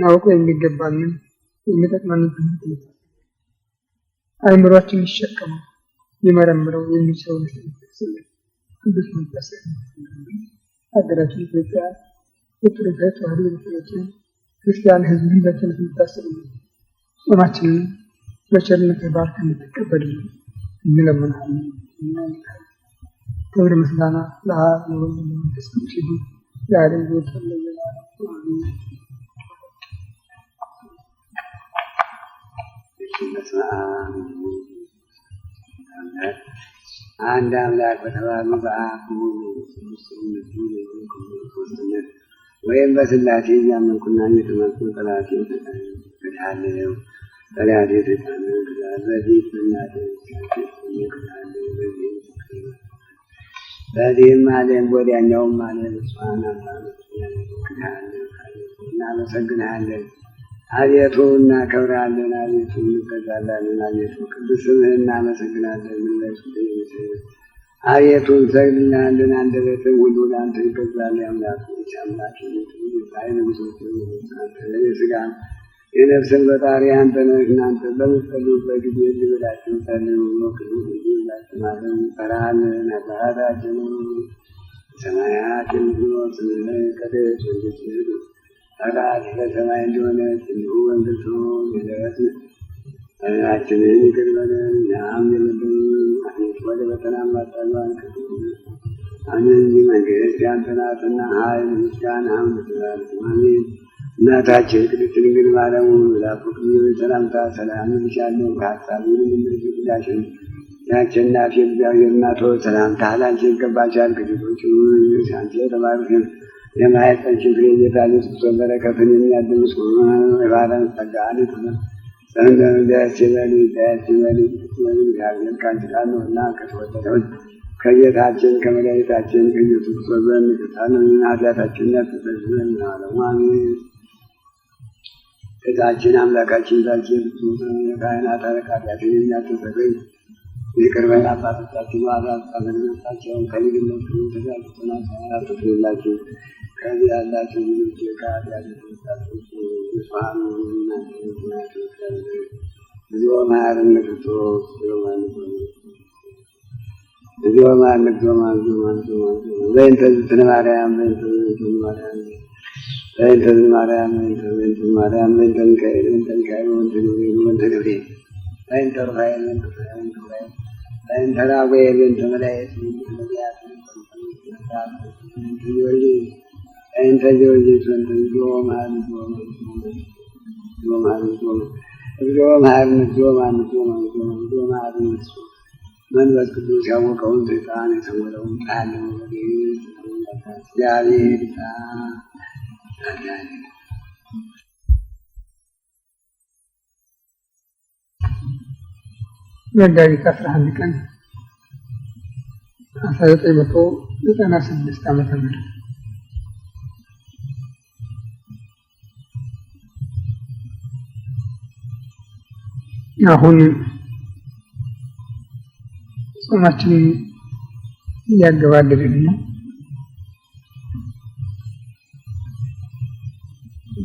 ልናውቀው የሚገባንን የሚጠቅመንን ትምህርት ነው። አእምሯችን ሊሸከመው ሊመረምረው የሚችለው ስለ ቅዱስ መንፈስ ሀገራችን ኢትዮጵያ የኦርቶዶክስ ተዋሕዶ ቤተክርስቲያን ክርስቲያን ሕዝብ በቸልታ የምታስብ ጾማችንን በቸርነት ባርከ እንድትቀበልን እንለምናለን። ክብር ምስጋና ለአብ ለወልድ ለመንፈስ ቅዱስ ይሁን ዛሬም ዘወትርም ለዘላለሙ አሜን። አንድ አምላክ በተባሉ በአብ ወይም በሥላሴ እያመንኩና እየተመኩ ጠላቴን እክዳለሁ። ጠላቴ ሰይጣንን እክዳለሁ። በፊት በዚህም ዓለም ወዲያኛውም ዓለም እሷን እክዳለሁ። እናመሰግንሃለን አቤቱ፣ እናከብርሃለን አቤቱ፣ እንገዛላለን አቤቱ፣ ቅዱስ ስምህን እናመሰግናለን። አቤቱ እንሰግድልሃለን፣ አንደበትም ሁሉ ለአንተ ይገዛል። አምላኮች አምላክ ንጉሶች የሥጋም የነፍስን ፈጣሪ አንተ ነህ። እናንተ በምትጸልዩበት ጊዜ እንዲበላችሁ ጸልዩ። ላችማለን እንጠራለን። አባታችንን ሰማያት የምትኖር ስምህ ይቀደስ፣ መንግሥትህ ፈቃድህ በሰማይ እንደሆነች እንዲሁ በምድር ትሁን። የዕለት እንጀራችንን ይቅር በለን እኛም የበደሉንን፣ ወደ ፈተና አታግባን አሜን። እንጂ መንግሥት ያንተ ናትና ኃይል፣ ምስጋናም ለዘላለሙ አሜን። እናታችን ቅድስት ድንግል ማርያም ላፉ ሰላምታ ሰላም እልሻለሁ። በሐሳብሽ ድንግል ነሽ፣ የአሸናፊ እግዚአብሔር እናት ሆይ ሰላምታ ላንቺ ይገባሻል። ከሴቶች ሁሉ አንቺ የተባረክሽ ነሽ፣ የማኅፀንሽ ፍሬ ጌታ ኢየሱስ ክርስቶስ በረከትን የሚያድልሽ የባሕርን ጸጋ ደስ ይበልሽ ደስ ይበልሽ፣ እግዚአብሔር ከአንቺ ጋር ነውና ከተወደደው ከጌታችን ከመድኃኒታችን ከኢየሱስ ክርስቶስ ዘንድ ይቅርታን ኃጢአታችንን ያስተሰርይልን ለዘላለሙ አሜን። ጌታችን አምላካችን ዛችን የካህናት አለቃ ኃጢአትን የሚያስተሰርይ ይቅር በለን። አባቶቻችን በኃጢአት ነፍሳቸውን ከልጅነት ተጋጭተና ያስተሰርይላቸው። ከዚህ ያላቸው ልጆች ከኃጢአት የተነሳችሁ ንጹሐን ናቸው። እግዚኦ መሐረነ ክርስቶስ እግዚኦ መሐረነ ክርስቶስ በእንተ እግዝእትነ ማርያም በእንተ እግዝእትነ ማርያም በእንተ እግዝእትነ ማርያም በእንተ እግዝእትነ ማርያም በእንተ ሚካኤል በእንተ ሚካኤል በእንተ ገብርኤል በእንተ ገብርኤል በእንተ ሩፋኤል በእንተ ሩፋኤል በእንተ ራጉኤል በእንተ መላእክት በእንተ ነቢያት በእንተ ጊዮርጊስ በእንተ ጊዮርጊስ በእንተ እግዚኦ መሐረነ እግዚኦ መሐረነ እግዚኦ መሐረነ መንፈስ ቅዱስ ያወቀውን ሰይጣን የሰወረውን ቃል እግዚአብሔር መጋቢት 11 ቀን 1996 ዓመተ ምህረት አሁን ጾማችንን እያገባደድን ነው።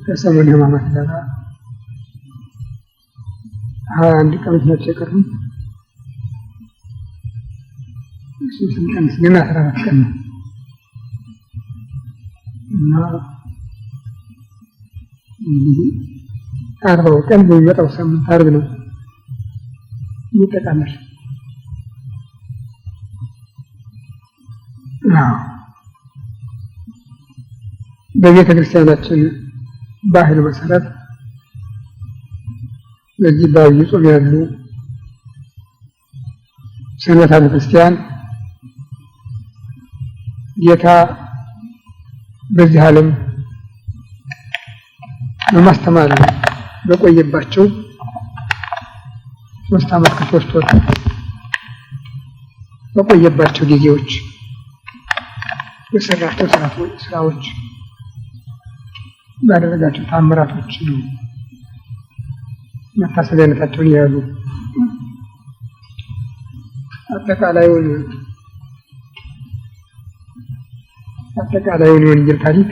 ከሰሙነ ሕማማት ጋር 21 ቀኖች ናቸው የቀሩን። እሱን ቀንስ ግን 14 ቀን ነው እና እንግዲህ 40 ቀን በሚመጣው ሳምንት ዓርብ ነው ይጠቃለል። በቤተ ክርስቲያናችን ባህል መሰረት በዚህ በዐቢይ ጾም ያሉ ሰንበተ ክርስቲያን ጌታ በዚህ ዓለም በማስተማር በቆየባቸው 3 ዓመት ከ3 ወር በቆየባቸው ጊዜዎች የሰራቸው ስራዎች ባደረጋቸው ታምራቶች ነው መታሰቢያነታቸውን ያሉ አጠቃላዩን የወንጌል ታሪክ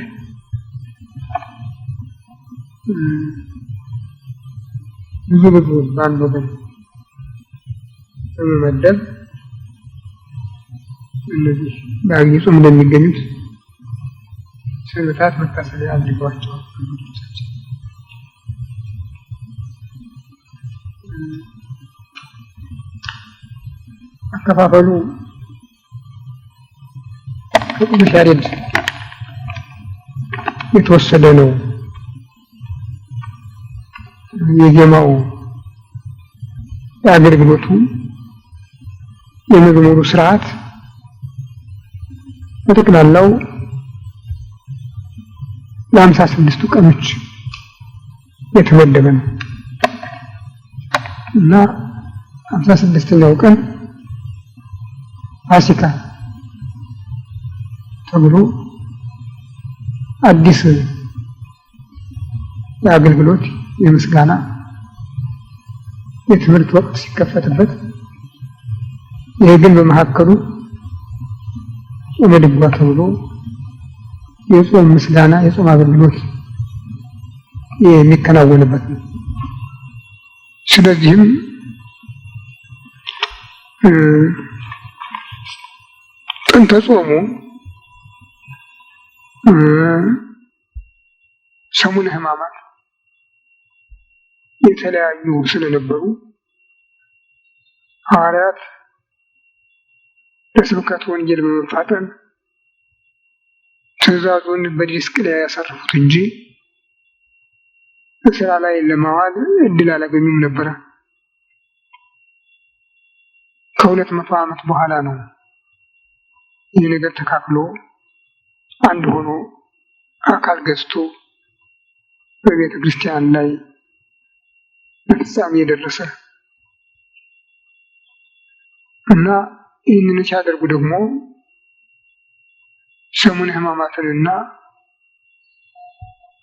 ብዙ በአንድ ወገን በመመደብ እነዚህ በዐቢይ ጾም እንደሚገኙት ሰንበታት መታሰቢያ አድርገዋቸዋል። አባቶቻችን አከፋፈሉ ከቅዱስ ያሬድ የተወሰደ ነው። የዜማው የአገልግሎቱ የመዝሙሩ ስርዓት በጠቅላላው ለ56ቱ ቀኖች የተመደበ ነው እና 56ኛው ቀን ፋሲካ ተብሎ አዲስ የአገልግሎት የምስጋና የትምህርት ወቅት ሲከፈትበት፣ ይሄ ግን በመካከሉ ጾመ ድጓ ተብሎ የጾም ምስጋና የጾም አገልግሎት የሚከናወንበት ነው። ስለዚህም ጥንተ ጾሙ ሰሙነ ሕማማት የተለያዩ ስለነበሩ ሐዋርያት ለስብከተ ወንጌል በመፋጠን ትእዛዙን በዲስቅልያ ያሳረፉት እንጂ በስራ ላይ ለማዋል እድል አላገኙም ነበረ። ከ200 ዓመት በኋላ ነው ይህ ነገር ተካክሎ አንድ ሆኖ አካል ገዝቶ በቤተ ክርስቲያን ላይ በፍጻሜ የደረሰ እና ይህንን ሲያደርጉ ደግሞ ሰሙነ ሕማማትንና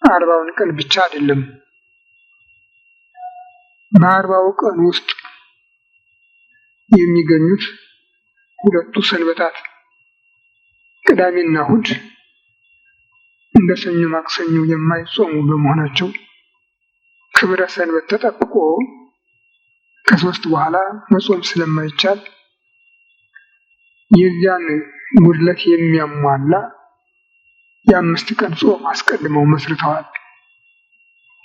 40ውን ቀን ብቻ አይደለም። በ40ው ቀን ውስጥ የሚገኙት ሁለቱ ሰንበታት ቅዳሜና እሑድ እንደ ሰኞ ማክሰኞ የማይጾሙ በመሆናቸው ክብረ ሰንበት ተጠብቆ ከ3 በኋላ መጾም ስለማይቻል የዚያን ጉድለት የሚያሟላ የ5 ቀን ጾም አስቀድመው መስርተዋል።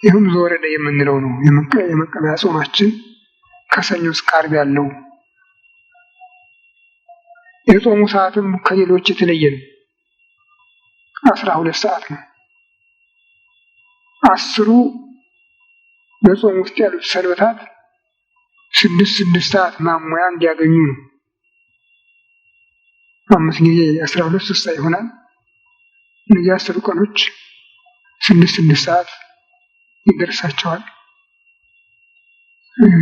ይህም ዘወረደ የምንለው ነው። የመቀበያ ጾማችን ከሰኞ እስከ ዓርብ ያለው የጾሙ ሰዓትም ከሌሎች የተለየ ነው። 12 ሰዓት ነው። 10ሩ በጾም ውስጥ ያሉት ሰንበታት 6 ሰዓት ማሟያ እንዲያገኙ ነው። 5 ጊዜ 12 60 ይሆናል። እነዚህ 10 ቀኖች 6 ሰዓት ይደርሳቸዋል።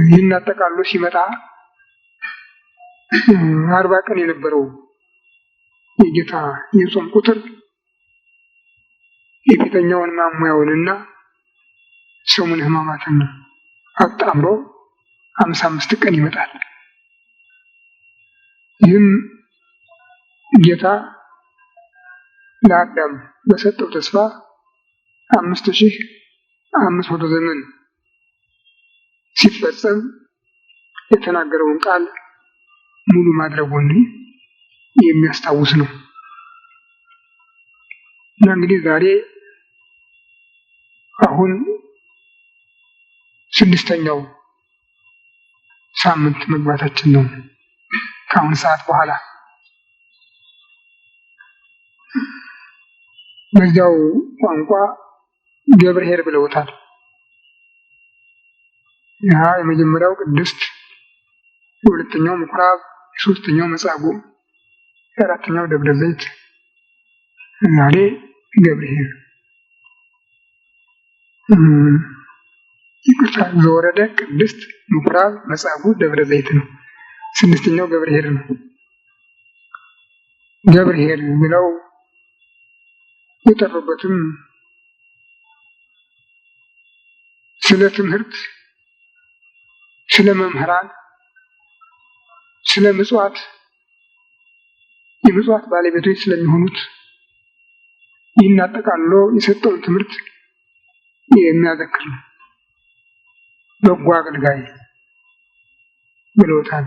ይህን አጠቃሎ ሲመጣ 40 ቀን የነበረው የጌታ የጾም ቁጥር የፊተኛውን ማሟያውንና ሰሙነ ሕማማትን አጣምሮ 55 ቀን ይመጣል። ይህም ጌታ ለአዳም በሰጠው ተስፋ 5500 ዘመን ሲፈጸም የተናገረውን ቃል ሙሉ ማድረጉን የሚያስታውስ ነው እና እንግዲህ ዛሬ አሁን 6ኛው ሳምንት መግባታችን ነው። ከአሁን ሰዓት በኋላ በዚያው ቋንቋ ገብርኄር ብለውታል። ያ የመጀመሪያው ቅድስት፣ የሁለተኛው ምኩራብ፣ የሶስተኛው መጻጉዕ፣ የአራተኛው ደብረ ዘይት፣ ዛሬ ገብርኄር ይቅርታ፣ ዘወረደ፣ ቅድስት፣ ምኩራብ፣ መጻጉዕ፣ ደብረ ዘይት ነው። 6ኛው ገብርኄር ነው። ገብርኄር ብለው የጠሩበትም ስለ ትምህርት፣ ስለ መምህራን፣ ስለ ምጽዋት የምጽዋት ባለቤቶች ስለሚሆኑት ይህን አጠቃሎ የሰጠውን ትምህርት የሚያዘክር ነው። በጎ አገልጋይ ብለውታል።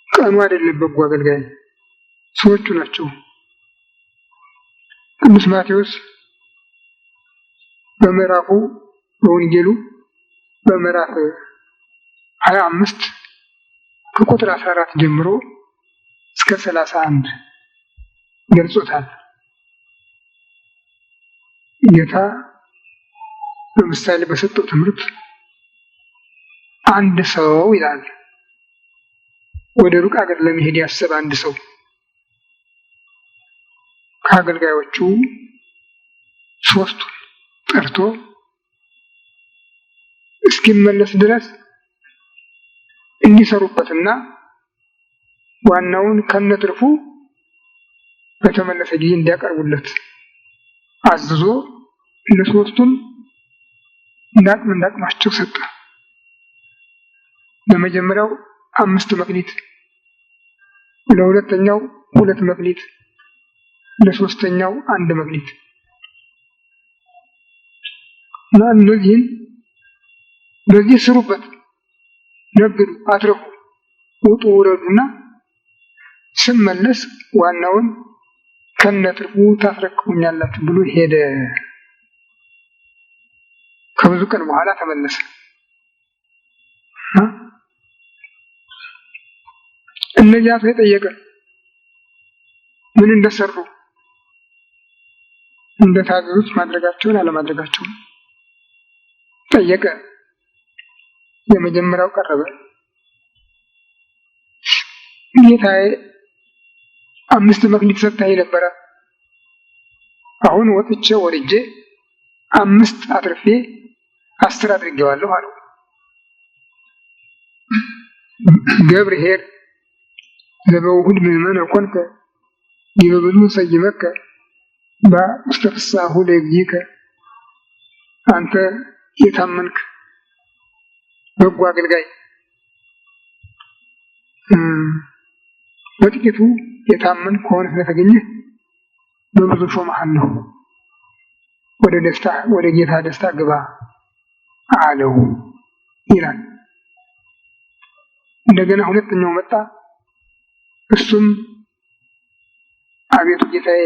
ቀኑ አይደለም በጎ አገልጋይ ሰዎቹ ናቸው። ቅዱስ ማቴዎስ በምዕራፉ በወንጌሉ በምዕራፍ 25 ከቁጥር 14 ጀምሮ እስከ 31 ገልጾታል። ጌታ በምሳሌ በሰጠው ትምህርት አንድ ሰው ይላል ወደ ሩቅ አገር ለመሄድ ያሰበ አንድ ሰው ከአገልጋዮቹ ሶስቱን ጠርቶ እስኪመለስ ድረስ እንዲሰሩበትና ዋናውን ከነትርፉ በተመለሰ ጊዜ እንዲያቀርቡለት አዝዞ ለሶስቱም እንዳቅማቸው ሰጠ። ለመጀመሪያው 5 መክሊት፣ ለሁለተኛው 2 መክሊት፣ ለሶስተኛው 1 መክሊት እና እነዚህን በዚህ ስሩበት፣ ነግዱ፣ አትረፉ፣ ውጡ ውረዱና ስመለስ ዋናውን ከነትርፉ ታስረክቡኛላችሁ ብሎ ሄደ። ከብዙ ቀን በኋላ ተመለሰ። እነዚያ ሰው የጠየቀ ምን እንደሰሩ እንደታዘዙት ማድረጋቸውን አለማድረጋቸውን ጠየቀ። የመጀመሪያው ቀረበ። ጌታዬ 5 መክሊት ሰጥተኸኝ ነበረ፣ አሁን ወጥቼ ወርጄ 5 አትርፌ 10 አድርጌዋለሁ አለው። ገብርኄር ዘበውሁድ ምእመነ ኮንከ ይበብዙ ሰይመከ በውስተ ፍስሓሁ ለእግዚእከ። አንተ የታመንክ በጎ አገልጋይ በጥቂቱ የታመንክ ከሆነ ስለተገኘህ በብዙ ሾመሃለሁ፣ ወደ ጌታ ደስታ ግባ አለው ይላል። እንደገና ሁለተኛው መጣ። እሱም አቤቱ ጌታዬ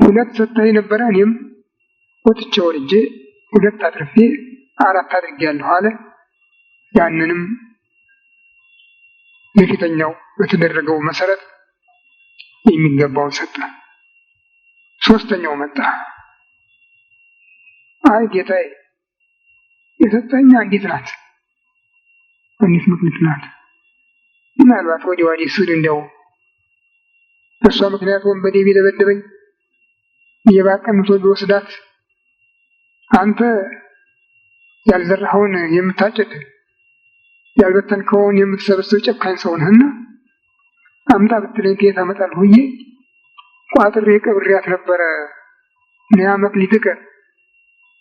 2 ሰጥተኸኝ ነበረ፣ እኔም ወጥቼ ወርጄ 2 አትርፌ 4 አድርጌያለሁ አለ። ያንንም ለፊተኛው በተደረገው መሰረት የሚገባውን ሰጠ። ሶስተኛው መጣ። አይ ጌታዬ የሰጠኝ አንዲት ናት፣ አንዲት መክሊት ናት። ምናልባት ወዲህ ስል እንዲያው በእሷ ምክንያት ወንበዴ ቢደበድበኝ ሌባ ቀምቶ ቢወስዳት አንተ ያልዘራኸውን የምታጭድ ያልበተንከውን የምትሰበስብ ጨካኝ ሰው ነህና አምጣ ብትለኝ ከየት አመጣለሁ ብዬ ቋጥሬ ቀብሬያት ነበረ። ያ መክሊትከ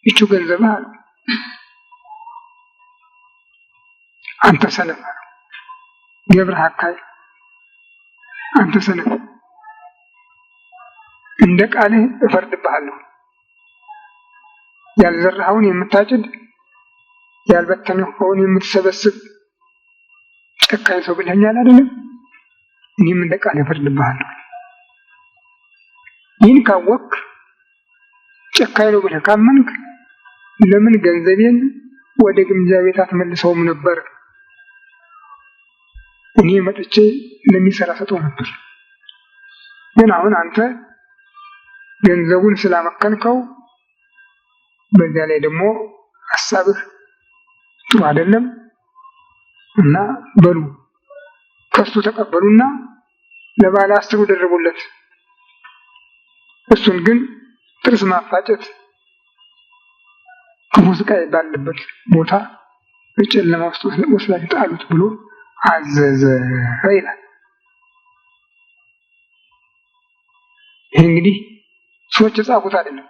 ይቹ ገንዘብህ አለው። አንተ ሰነፍ አለው። ገብረ ሐካይ አንተ ሰነፍ፣ እንደ ቃልህ እፈርድብሃለሁ። ያልዘራኸውን የምታጭድ ያልበተንከውን የምትሰበስብ ጨካኝ ሰው ብለኛል አይደለም? እኔም እንደ ቃልህ እፈርድብሃለሁ። ይህን ካወቅክ ጨካኝ ነው ብለህ ካመንክ ለምን ገንዘቤን ወደ ግምጃ ቤት አትመልሰውም ነበር? እኔ መጥቼ ለሚሰራ ሰጠው ነበር። ግን አሁን አንተ ገንዘቡን ስላመከንከው በዚያ ላይ ደግሞ ሀሳብህ ጥሩ አይደለም እና በሉ ከሱ ተቀበሉና ለባለ 10 ደረቡለት። እሱን ግን ጥርስ ማፋጨት ክፉ ስቃይ ባለበት ቦታ በጨለማ ውስጥ ወስዳችሁ ጣሉት ብሎ አዘዘ ይላል። ይህ እንግዲህ ሰዎች የጻፉት አይደለም፣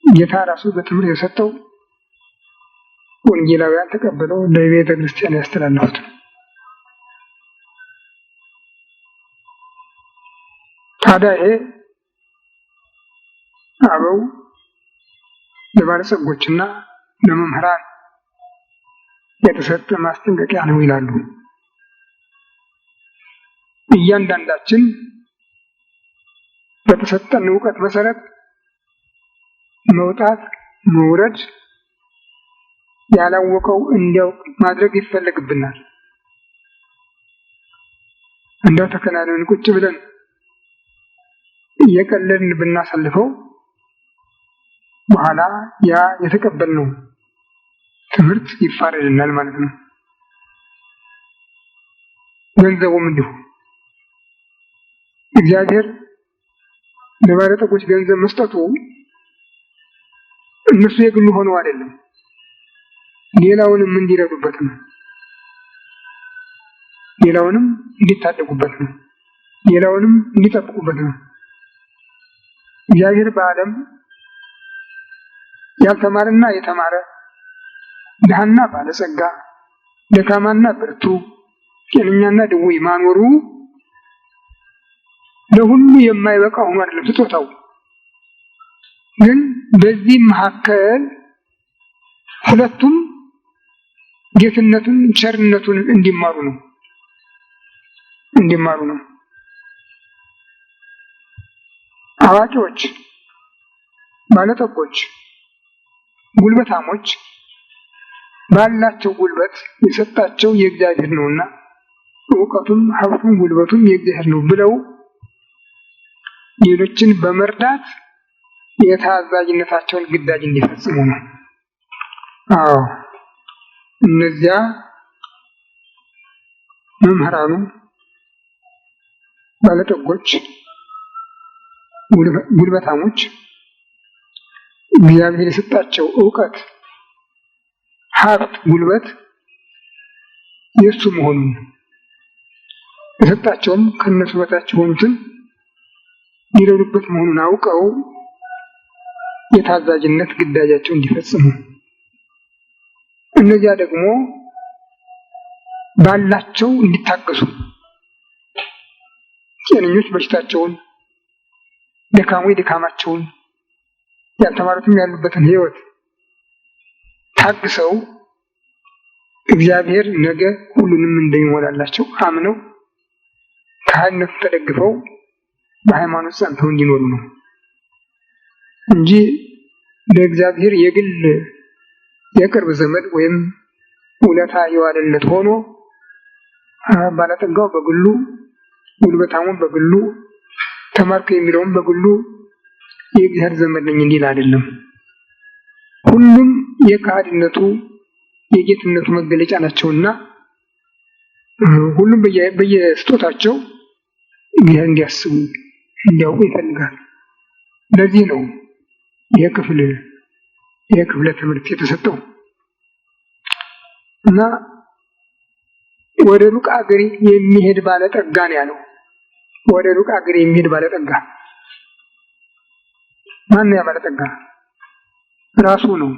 ጌታ ራሱ በትምህርት የሰጠው ወንጌላውያን ተቀበለው ለቤተ ክርስቲያን ያስተላለፉት። ታዲያ ይሄ አበው ለባለጸጎችና ለመምህራን የተሰጠ ማስጠንቀቂያ ነው ይላሉ። እያንዳንዳችን በተሰጠን እውቀት መሰረት መውጣት መውረድ፣ ያላወቀው እንዲያውቅ ማድረግ ይፈለግብናል። እንደው ተከናንበን ቁጭ ብለን እየቀለድን ብናሳልፈው በኋላ ያ የተቀበልነው ትምህርት ይፋረድናል ማለት ነው። ገንዘቡም እንዲሁ እግዚአብሔር ለባለጠጎች ገንዘብ መስጠቱ እነሱ የግሉ ሆነው አይደለም፣ ሌላውንም እንዲረዱበት ነው፣ ሌላውንም እንዲታደጉበት ነው፣ ሌላውንም እንዲጠብቁበት ነው። እግዚአብሔር በዓለም ያልተማረና የተማረ፣ ድሃና ባለጸጋ፣ ደካማና ብርቱ፣ ጤነኛና ድውይ ማኖሩ ለሁሉ የማይበቃ ሆኖ አይደለም ስጦታው። ግን በዚህ መካከል ሁለቱም ጌትነቱን ቸርነቱን እንዲማሩ ነው። አዋቂዎች፣ ባለጠጎች፣ ጉልበታሞች ባላቸው ጉልበት የሰጣቸው የእግዚአብሔር ነውና እውቀቱም ሀብቱም ጉልበቱም የእግዚአብሔር ነው ብለው ሌሎችን በመርዳት የታዛዥነታቸውን ግዳጅ እንዲፈጽሙ ነው። እነዚያ መምህራኑ፣ ባለጠጎች፣ ጉልበታሞች እግዚአብሔር የሰጣቸው እውቀት፣ ሀብት፣ ጉልበት የእሱ መሆኑን የሰጣቸውም ከነሱ በታች የሆኑትን ሊረዱበት መሆኑን አውቀው የታዛዥነት ግዳጃቸውን እንዲፈጽሙ፣ እነዚያ ደግሞ ባላቸው እንዲታገሱ፣ ጤነኞች በሽታቸውን፣ ደካሞች ድካማቸውን፣ ያልተማሩትም ያሉበትን ሕይወት ታግሰው እግዚአብሔር ነገ ሁሉንም እንደሚሞላላቸው አምነው ከሃይማኖት ተደግፈው በሃይማኖት ጸንተው እንዲኖሩ ነው እንጂ ለእግዚአብሔር የግል የቅርብ ዘመድ ወይም ውለታ የዋለለት ሆኖ ባለጠጋው በግሉ፣ ጉልበታሙን በግሉ፣ ተማርኩ የሚለውም በግሉ የእግዚአብሔር ዘመድ ነኝ እንዲል አይደለም። ሁሉም የካህድነቱ የጌትነቱ መገለጫ ናቸውና ሁሉም በየስጦታቸው እግዚአብሔር እንዲያስቡ እንዲያውቁ ይፈልጋል። ለዚህ ነው የክፍለ ትምህርት የተሰጠው እና ወደ ሩቅ አገር የሚሄድ ባለጠጋ ነው ያለው። ወደ ሩቅ አገር የሚሄድ ባለጠጋ ማን ነው? ያ ባለጠጋ ራሱ ነው።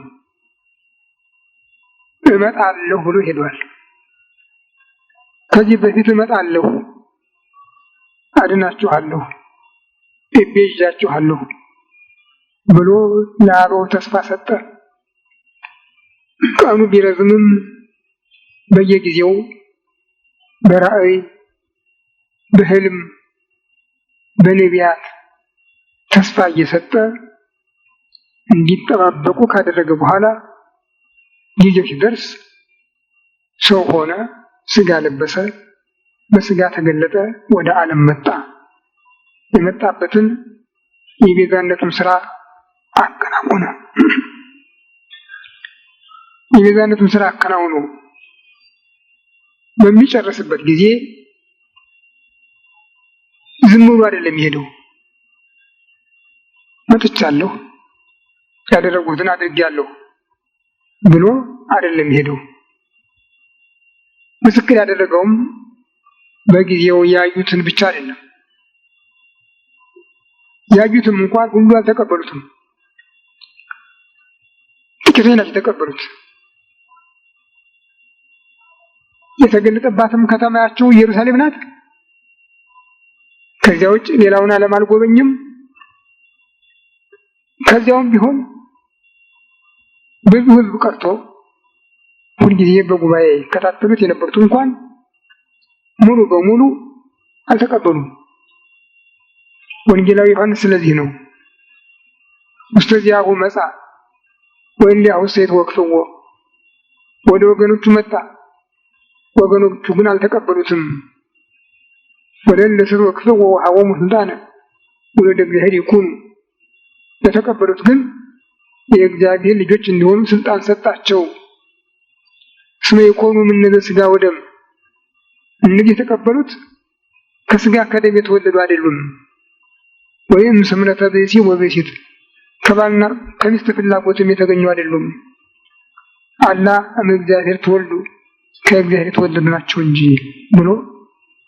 እመጣለሁ ብሎ ሄዷል። ከዚህ በፊት እመጣለሁ፣ አድናችኋለሁ፣ እቤዣችኋለሁ ብሎ ለአበው ተስፋ ሰጠ። ቀኑ ቢረዝምም በየጊዜው በራእይ በህልም በነቢያት ተስፋ እየሰጠ እንዲጠባበቁ ካደረገ በኋላ ጊዜው ሲደርስ ሰው ሆነ፣ ስጋ ለበሰ፣ በስጋ ተገለጠ፣ ወደ ዓለም መጣ። የመጣበትን የቤዛነቱን ስራ አከናወነ። የቤዛነቱን ስራ አከናውኖ በሚጨርስበት ጊዜ ዝም ብሎ አይደለም የሄደው። መጥቻለሁ፣ ያደረጉትን አድርጌያለሁ ብሎ አይደለም የሄደው። ምስክር ያደረገውም በጊዜው ያዩትን ብቻ አይደለም። ያዩትም እንኳን ሁሉ አልተቀበሉትም፣ ጥቂቶች ናቸው የተቀበሉት። የተገለጠባትም ከተማያቸው ኢየሩሳሌም ናት። ከዚያ ውጭ ሌላውን ዓለም አልጎበኝም። ከዚያውም ቢሆን ብዙ ሕዝብ ቀርቶ ሁልጊዜ በጉባኤ ከታተሉት የነበሩት እንኳን ሙሉ በሙሉ አልተቀበሉም። ወንጌላዊ ዮሐንስ ስለዚህ ነው ውስተ ዚአሁ መጻ ወእሊአሁ ሰይትወክፍዎ፣ ወደ ወገኖቹ መጣ፣ ወገኖቹ ግን አልተቀበሉትም። ወለእለ ሰይትወክፍዎ ወሀቦሙ ሥልጣነ ወለደ እግዚአብሔር ይኩኑ፣ ለተቀበሉት ግን የእግዚአብሔር ልጆች እንዲሆኑ ስልጣን ሰጣቸው። እስመ ይኮኑ እምነ ሥጋ ወደም፣ እነዚህ የተቀበሉት ከስጋ ከደም የተወለዱ አይደሉም። ወይም ስምረተ ብእሲ ወብእሲት፣ ከባልና ከሚስት ፍላጎትም የተገኙ አይደሉም። አላ እምእግዚአብሔር ተወልዱ፣ ከእግዚአብሔር የተወለዱ ናቸው እንጂ ብሎ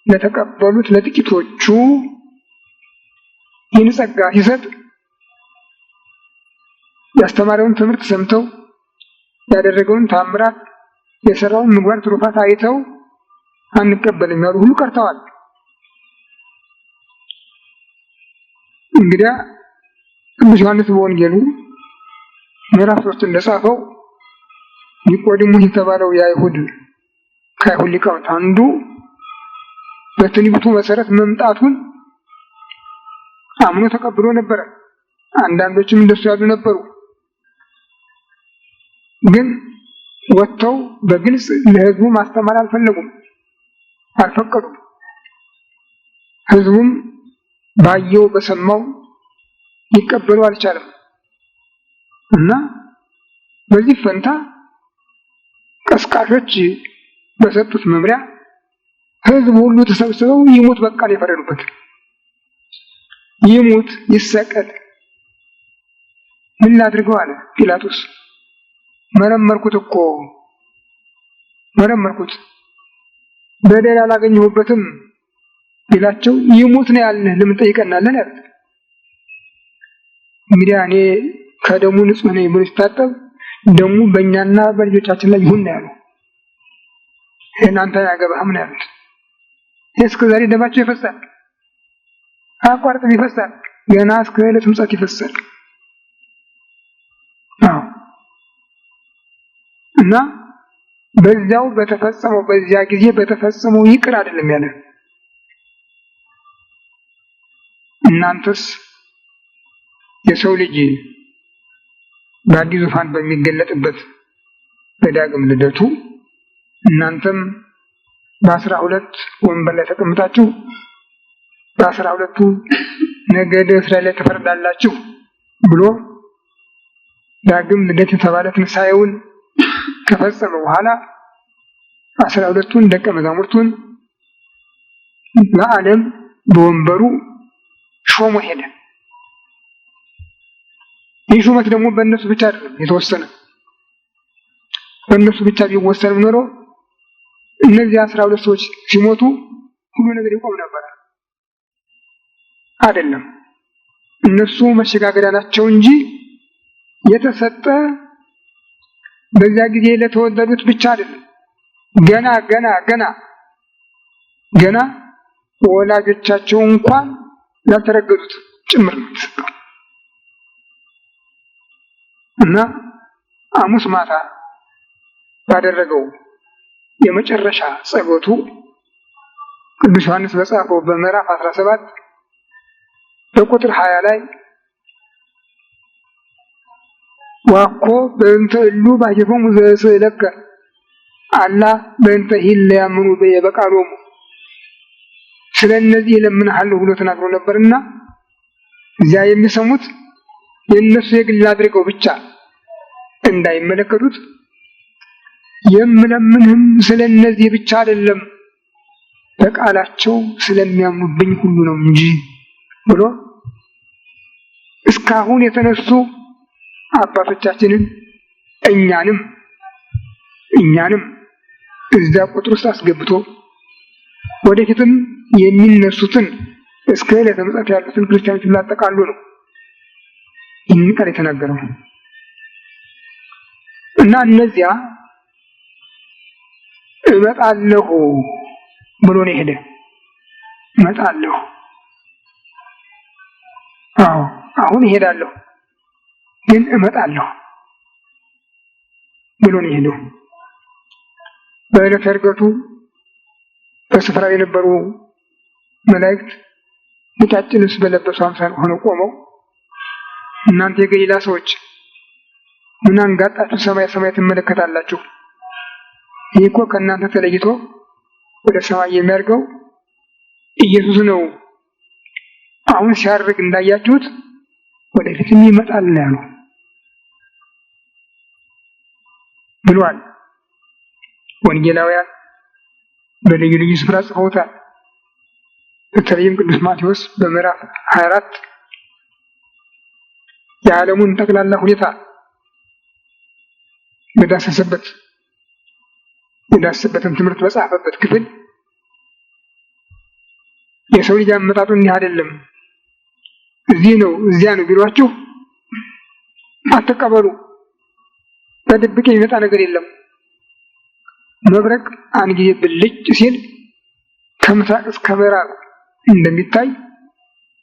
ለተቀበሉት ለጥቂቶቹ ይህን ጸጋ ሲሰጥ ያስተማረውን ትምህርት ሰምተው ያደረገውን ታምራት የሰራውን ምግባር ትሩፋት አይተው አንቀበልም ያሉ ሁሉ ቀርተዋል። እንግዲያ ቅዱስ ዮሐንስ በወንጌሉ ምዕራፍ 3 እንደጻፈው ኒቆዲሞስ የተባለው የአይሁድ ከአይሁድ ሊቃውንት አንዱ በትንቢቱ መሰረት መምጣቱን አምኖ ተቀብሎ ነበረ። አንዳንዶችም እንደሱ ያሉ ነበሩ። ግን ወጥተው በግልጽ ለሕዝቡ ማስተማር አልፈለጉም፣ አልፈቀዱም። ሕዝቡም ባየው በሰማው ሊቀበሉ አልቻለም እና በዚህ ፈንታ ቀስቃሾች በሰጡት መምሪያ ሕዝቡ ሁሉ ተሰብስበው ይሙት በቃ ነው የፈረዱበት። ይሙት ይሰቀል፣ ምን ላድርገው አለ ጲላጦስ። መረመርኩት እኮ መረመርኩት፣ በደል አላገኘሁበትም ቢላቸው ይሙት ነው ያልንህ ለምን ጠይቀናለን ያሉት። እንግዲህ እኔ ከደሙ ንጹሕ ነኝ ብሎ ሲታጠብ ደሙ በእኛና በልጆቻችን ላይ ይሁን ነው ያለው። እናንተ ያገባህም ነው ያሉት። እስከ ዛሬ ደማቸው ይፈሳል፣ አቋርጥም ይፈሳል፣ ገና እስከ ዕለተ ምጽአት ይፈሳል። እና በዚያው በተፈጸመው በዚያ ጊዜ በተፈጸመው ይቅር አይደለም ያለ። እናንተስ የሰው ልጅ በአዲስ ዙፋን በሚገለጥበት በዳግም ልደቱ እናንተም በ12 ወንበር ላይ ተቀምጣችሁ በ12ቱ ነገደ እስራኤል ላይ ተፈርዳላችሁ ብሎ ዳግም ልደት የተባለ ትንሣኤውን ከፈጸመ በኋላ 12ቱን ደቀ መዛሙርቱን ለዓለም በወንበሩ ሾሞ ሄደ። ይህ ሹመት ደግሞ በእነሱ ብቻ አይደለም የተወሰነ። በእነሱ ብቻ ቢወሰን ኖሮ እነዚህ 12 ሰዎች ሲሞቱ ሁሉ ነገር ይቆም ነበር። አይደለም፣ እነሱ መሸጋገሪያ ናቸው እንጂ የተሰጠ በዚያ ጊዜ ለተወለዱት ብቻ አይደለም። ገና ወላጆቻቸው እንኳን ላልተረገጡት ጭምር ነው የተሰጠው። እና ሐሙስ ማታ ባደረገው የመጨረሻ ጸሎቱ ቅዱስ ዮሐንስ በጻፈው በምዕራፍ 17 በቁጥር 20 ላይ ዋኮ በእንተ እሉ ባሕቲቶሙ ዘእስእለከ አላ በእንተ ሂለ ያምኑ በየ በቃሎሙ፣ ስለ እነዚህ እለምንሃለሁ ብሎ ተናግሮ ነበርና እዚያ የሚሰሙት የእነሱ የግል አድርገው ብቻ እንዳይመለከቱት የምለምንህም ስለ እነዚህ ብቻ አይደለም በቃላቸው ስለሚያምኑብኝ ሁሉ ነው እንጂ ብሎ እስካሁን የተነሱ አባቶቻችንን እኛንም እዚያ ቁጥር ውስጥ አስገብቶ ወደፊትም የሚነሱትን እስከ ዕለተ ምጽአት ያሉትን ክርስቲያኖች ላጠቃሉ ነው ይህን ቃል የተናገረው። እና እነዚያ እመጣለሁ ብሎ ነው የሄደ። እመጣለሁ፣ አሁን እሄዳለሁ፣ ግን እመጣለሁ ብሎ ነው የሄደው። በዕለተ ዕርገቱ በስፍራው የነበሩ መላእክት ነጫጭ ልብስ በለበሱ አምሳል ሆነው ቆመው እናንተ የገሊላ ሰዎች ምን አንጋጣችሁ ሰማይ ሰማይ ትመለከታላችሁ? ይህ እኮ ከእናንተ ተለይቶ ወደ ሰማይ የሚያርገው ኢየሱስ ነው። አሁን ሲያርግ እንዳያችሁት ወደፊትም ይመጣል ያለው ብሏል። ወንጌላውያን በልዩ ልዩ ስፍራ ጽፈውታል። በተለይም ቅዱስ ማቴዎስ በምዕራፍ 24 የዓለሙን ጠቅላላ ሁኔታ የዳሰሰበትን ትምህርት በጻፈበት ክፍል የሰው ልጅ አመጣጡ እንዲህ አይደለም፣ እዚህ ነው እዚያ ነው ቢሏችሁ አትቀበሉ። በድብቅ የሚመጣ ነገር የለም። መብረቅ አንድ ጊዜ ብልጭ ሲል ከምስራቅ እስከ ምዕራብ እንደሚታይ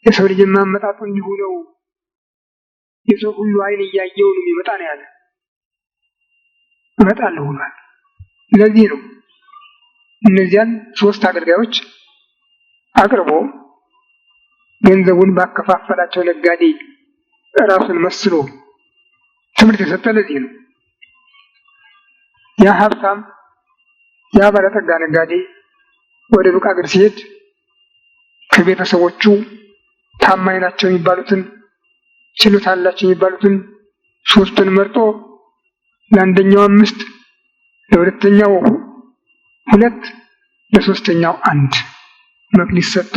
የሰው ልጅ አመጣጡ እንዲሁ ነው። የሰው ሁሉ ዓይን እያየው ነው የሚመጣ ነው ያለ እመጣለሁ ብሏል። ስለዚህ ነው እነዚያን 3 አገልጋዮች አቅርቦ ገንዘቡን ባከፋፈላቸው ነጋዴ ራሱን መስሎ ትምህርት የሰጠ ለዚህ ነው። ያ ሀብታም ያ ባለጠጋ ነጋዴ ወደ ሩቅ አገር ሲሄድ ከቤተሰቦቹ ታማኝ ናቸው የሚባሉትን ችሎታ አላቸው የሚባሉትን 3ቱን መርጦ ለአንደኛው 5 ለሁለተኛው 2 ለሶስተኛው 1 መክሊት ሰጥቶ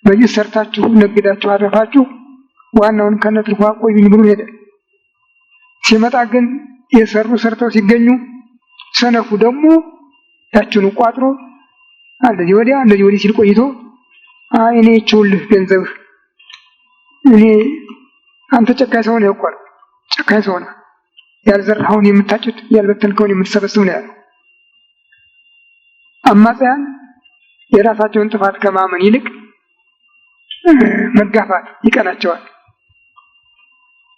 በዚህ ሰርታችሁ ነግዳችሁ አረፋችሁ ዋናውን ከነትርፉ አቆዩኝ ብሎ ሄደ። ሲመጣ ግን የሰሩ ሰርተው ሲገኙ ሰነፉ ደግሞ ያችኑ ቋጥሮ እንደዚህ ወዲህ ሲል ቆይቶ እኔ ይችውልህ ገንዘብ እኔ አንተ ጨካኝ ሰው ነህ እኮ ጨካኝ ሰው ነህ፣ ያልዘራኸውን የምታጭድ ያልበተንከውን የምትሰበስብ ነው ያለው። አማጽያን የራሳቸውን ጥፋት ከማመን ይልቅ መጋፋት ይቀናቸዋል።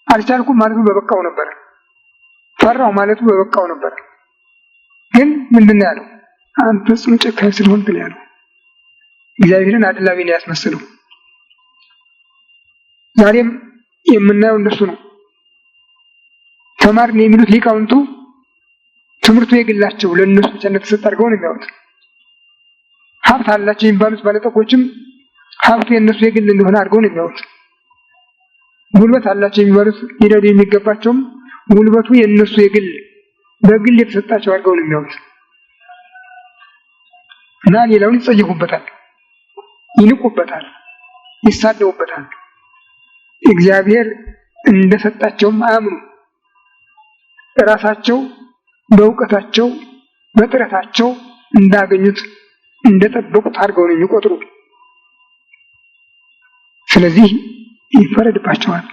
አልቻልኩም ማለቱ በበቃው ነበር፣ ፈራው ማለቱ በበቃው ነበር። ግን ምንድነው ያለው? አንተ ጽኑ ጨካኝ ስለሆንክ ነው ያለው። እግዚአብሔርን አድላቢ ነው ያስመስለው። ዛሬም የምናየው እንደሱ ነው። ተማርን የሚሉት ሊቃውንቱ ትምህርቱ የግላቸው ለእነሱ ብቻ እንደተሰጠ አድርገው ነው የሚያዩት። ሀብት አላቸው የሚባሉት ባለጠጎችም ሀብቱ የእነሱ የግል እንደሆነ አድርገው ነው የሚያዩት። ጉልበት አላቸው የሚባሉት ሊረዱ የሚገባቸውም ጉልበቱ የእነሱ የግል በግል የተሰጣቸው አድርገው ነው የሚያዩት እና ሌላውን ይጸየፉበታል፣ ይንቁበታል፣ ይሳደቡበታል። እግዚአብሔር እንደሰጣቸውም አያምኑ። ራሳቸው በእውቀታቸው በጥረታቸው እንዳገኙት እንደጠበቁት አድርገው ነው የሚቆጥሩ። ስለዚህ ይፈረድባቸዋል።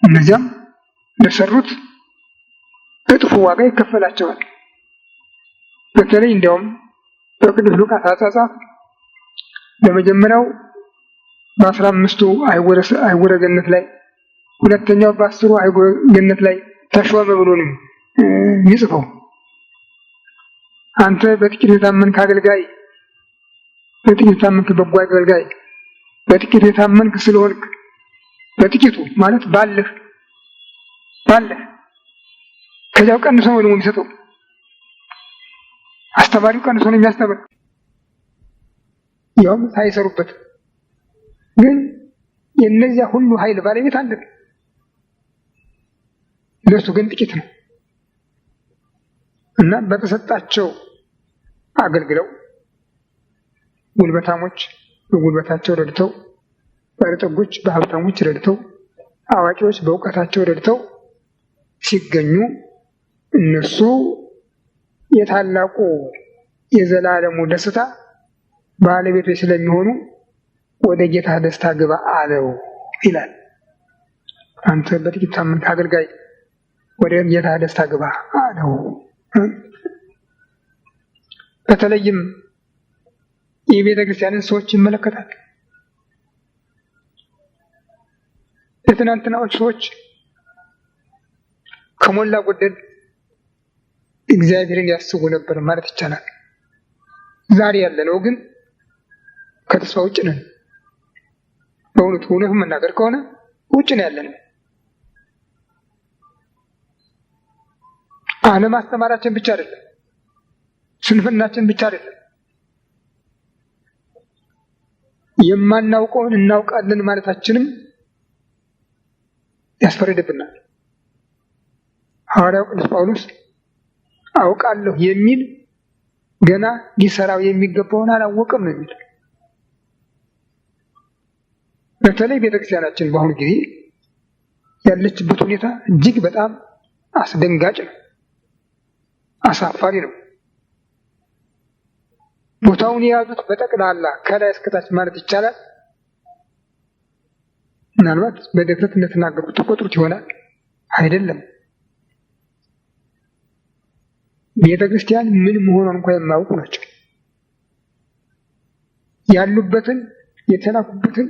እነዚያም ለሰሩት እጥፍ ዋጋ ይከፈላቸዋል። በተለይ እንዲያውም በቅዱስ ሉቃስ አጻጻፍ በመጀመሪያው በ15ቱ አይጉረ ገነት ላይ ሁለተኛው በ10ሩ አይጉረ ገነት ላይ ተሾመ ብሎ ነው የሚጽፈው። አንተ በጥቂት የታመንክ አገልጋይ፣ በጥቂት የታመንክ በጎ አገልጋይ፣ በጥቂት የታመንክ ስለሆንክ በጥቂቱ ማለት ባለህ ከዚያው ቀንሶ ነው ደግሞ የሚሰጠው። አስተማሪው ቀንሶ ነው የሚያስተምር፣ ያውም ሳይሰሩበት። ግን የእነዚያ ሁሉ ኃይል ባለቤት አለ፣ ለሱ ግን ጥቂት ነው እና በተሰጣቸው አገልግለው ጉልበታሞች በጉልበታቸው ረድተው፣ ባለጠጎች በሀብታሞች ረድተው፣ አዋቂዎች በእውቀታቸው ረድተው ሲገኙ እነሱ የታላቁ የዘላለሙ ደስታ ባለቤቶች ስለሚሆኑ ወደ ጌታ ደስታ ግባ አለው ይላል። አንተ በጥቂት ታመንክ አገልጋይ ወደ ጌታ ደስታ ግባ አለው። በተለይም የቤተ ክርስቲያንን ሰዎች ይመለከታል። የትናንትናዎች ሰዎች ከሞላ ጎደል እግዚአብሔርን ያስቡ ነበር ማለት ይቻላል። ዛሬ ያለነው ግን ከተስፋ ውጭ ነን። እውነቱን መናገር ከሆነ ውጭ ነው ያለነው። አለማስተማራችን ብቻ አይደለም፣ ስንፍናችን ብቻ አይደለም፣ የማናውቀውን እናውቃለን ማለታችንም ያስፈርድብናል። ሐዋርያው ቅዱስ ጳውሎስ አውቃለሁ የሚል ገና ሊሰራው የሚገባውን አላወቀም ነው የሚል። በተለይ ቤተክርስቲያናችን በአሁኑ ጊዜ ያለችበት ሁኔታ እጅግ በጣም አስደንጋጭ ነው፣ አሳፋሪ ነው። ቦታውን የያዙት በጠቅላላ ከላይ እስከታች ማለት ይቻላል ምናልባት በድፍረት እንደተናገሩት ተቆጥሩት ይሆናል፣ አይደለም። ቤተክርስቲያን ምን መሆኗን እንኳን የማያውቁ ናቸው። ያሉበትን የተላኩበትን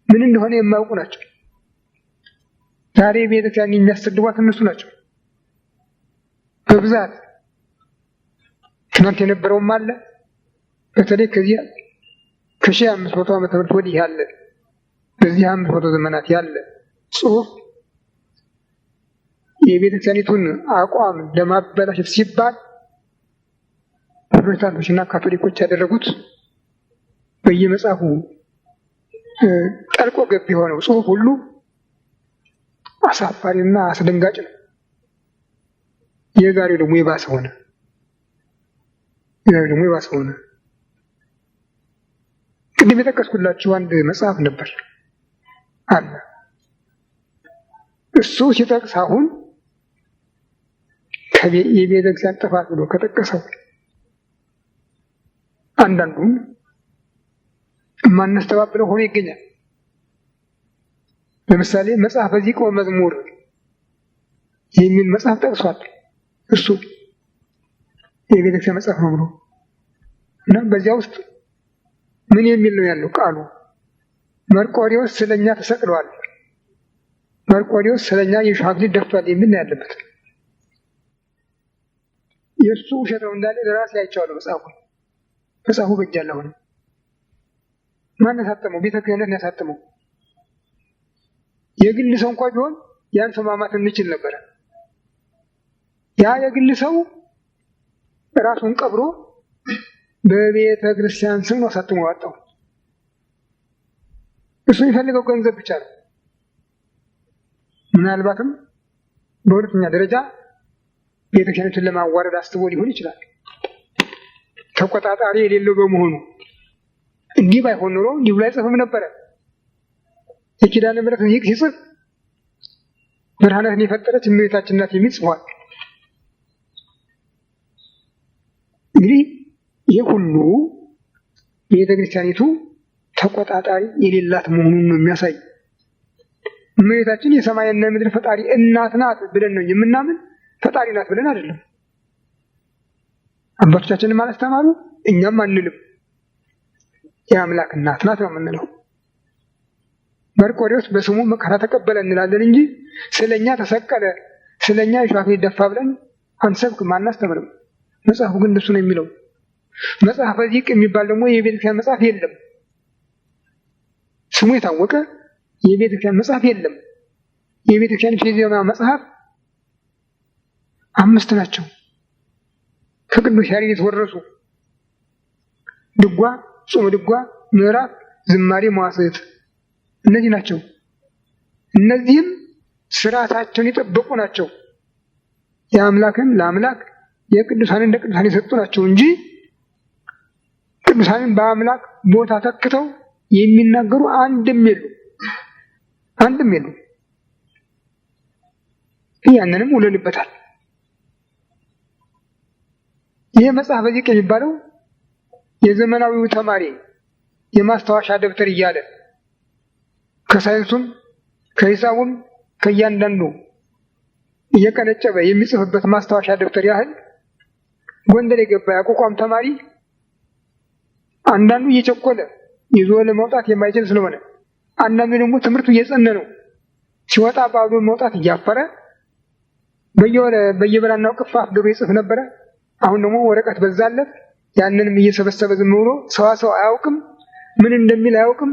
ምን እንደሆነ የማያውቁ ናቸው። ዛሬ ቤተክርስቲያን የሚያሰድቧት እነሱ ናቸው በብዛት። ትናንት የነበረውም አለ። በተለይ ከዚህ ከ1500 ዓመተ ምህረት ወዲህ ያለ በዚህ 500 ዘመናት ያለ ጽሑፍ የቤተክርስቲያኒቱን አቋም ለማበላሸት ሲባል ፕሮቴስታንቶችና ካቶሊኮች ያደረጉት በየመጽሐፉ ጠልቆ ገብ የሆነው ጽሑፍ ሁሉ አሳፋሪና አስደንጋጭ ነው። የዛሬው ደግሞ የባሰ ሆነ። ቅድም የጠቀስኩላችሁ አንድ መጽሐፍ ነበር አለ። እሱ ሲጠቅስ አሁን የቤተክርስቲያን ጥፋት ብሎ ከጠቀሰው አንዳንዱን የማናስተባብለው ሆኖ ይገኛል። ለምሳሌ መጽሐፈ ዚቅ ወመዝሙር የሚል መጽሐፍ ጠቅሷል። እሱ የቤተክርስቲያን መጽሐፍ ነው ብሎ እና በዚያ ውስጥ ምን የሚል ነው ያለው? ቃሉ መርቆሬዎስ ስለኛ ተሰቅሏል፣ መርቆሬዎስ ስለኛ የሾህ አክሊል ደፍቷል የሚል ነው ያለበት። የእሱ ውሸት ነው እንዳለ ለራሴ አይቼዋለሁ። መጽሐፉ በእጅ አለ። አሁን ማን ያሳተመው? ቤተ ክህነት ነው ያሳተመው። የግል ሰው እንኳን ቢሆን ያን ሰው ማማት እንችል ነበረ። ያ የግል ሰው ራሱን ቀብሮ በቤተ ክርስቲያን ስም ነው አሳትሞ ያወጣው። እሱ የሚፈልገው ገንዘብ ብቻ ነው። ምናልባትም በሁለተኛ ደረጃ ቤተክርስቲያንን ለማዋረድ አስቦ ሊሆን ይችላል። ተቆጣጣሪ የሌለው በመሆኑ እንዲህ ባይሆን ኖሮ እንዲህ ብሎ አይጽፍም ነበረ። የኪዳነ ምሕረትን ዚቅ ሲጽፍ ብርሃናትን የፈጠረች እመቤታችን ናት የሚል ጽፏል። እንግዲህ ይህ ሁሉ ቤተክርስቲያኒቱ ተቆጣጣሪ የሌላት መሆኑን ነው የሚያሳይ። እመቤታችን የሰማይና የምድር ፈጣሪ እናት ናት ብለን ነው የምናምን፣ ፈጣሪ ናት ብለን አይደለም። አባቶቻችንም አላስተማሩ፣ እኛም አንልም። የአምላክ እናት ናት ነው የምንለው። መርቆሬዎስ በስሙ መከራ ተቀበለ እንላለን እንጂ ስለኛ ተሰቀለ፣ ስለኛ የሾህ አክሊል ደፋ ብለን አንሰብክም፣ አናስተምርም። መጽሐፉ ግን እንደሱ ነው የሚለው። መጽሐፈ ዚቅ የሚባል ደግሞ የቤተክርስቲያን መጽሐፍ የለም። ስሙ የታወቀ የቤተክርስቲያን መጽሐፍ የለም። የቤተክርስቲያን የዜማ መጽሐፍ 5 ናቸው ከቅዱስ ያሬድ የተወረሱ። ድጓ፣ ጾመ ድጓ፣ ምዕራፍ፣ ዝማሬ፣ መዋሥዕት እነዚህ ናቸው። እነዚህም ስርዓታቸውን የጠበቁ ናቸው። የአምላክን ለአምላክ የቅዱሳንን ለቅዱሳን የሰጡ ናቸው እንጂ ቅዱሳንን በአምላክ ቦታ ተክተው የሚናገሩ አንድም የሉ። ያንንም ውለንበታል። ይህ መጽሐፈ ዚቅ የሚባለው የዘመናዊው ተማሪ የማስታወሻ ደብተር እያለ ከሳይንሱም ከሂሳቡም ከእያንዳንዱ እየቀነጨበ የሚጽፍበት ማስታወሻ ደብተር ያህል ጎንደር የገባ ያቋቋም ተማሪ አንዳንዱ እየቸኮለ ይዞ ለመውጣት የማይችል ስለሆነ፣ አንዳንዱ ደግሞ ትምህርቱ እየጸነ ነው ሲወጣ ባዶ መውጣት እያፈረ በየበላናው ቅፋፍ ዶሮ ይጽፍ ነበረ። አሁን ደግሞ ወረቀት በዛለት። ያንንም እየሰበሰበ ዝም ብሎ ሰው አያውቅም፣ ምን እንደሚል አያውቅም።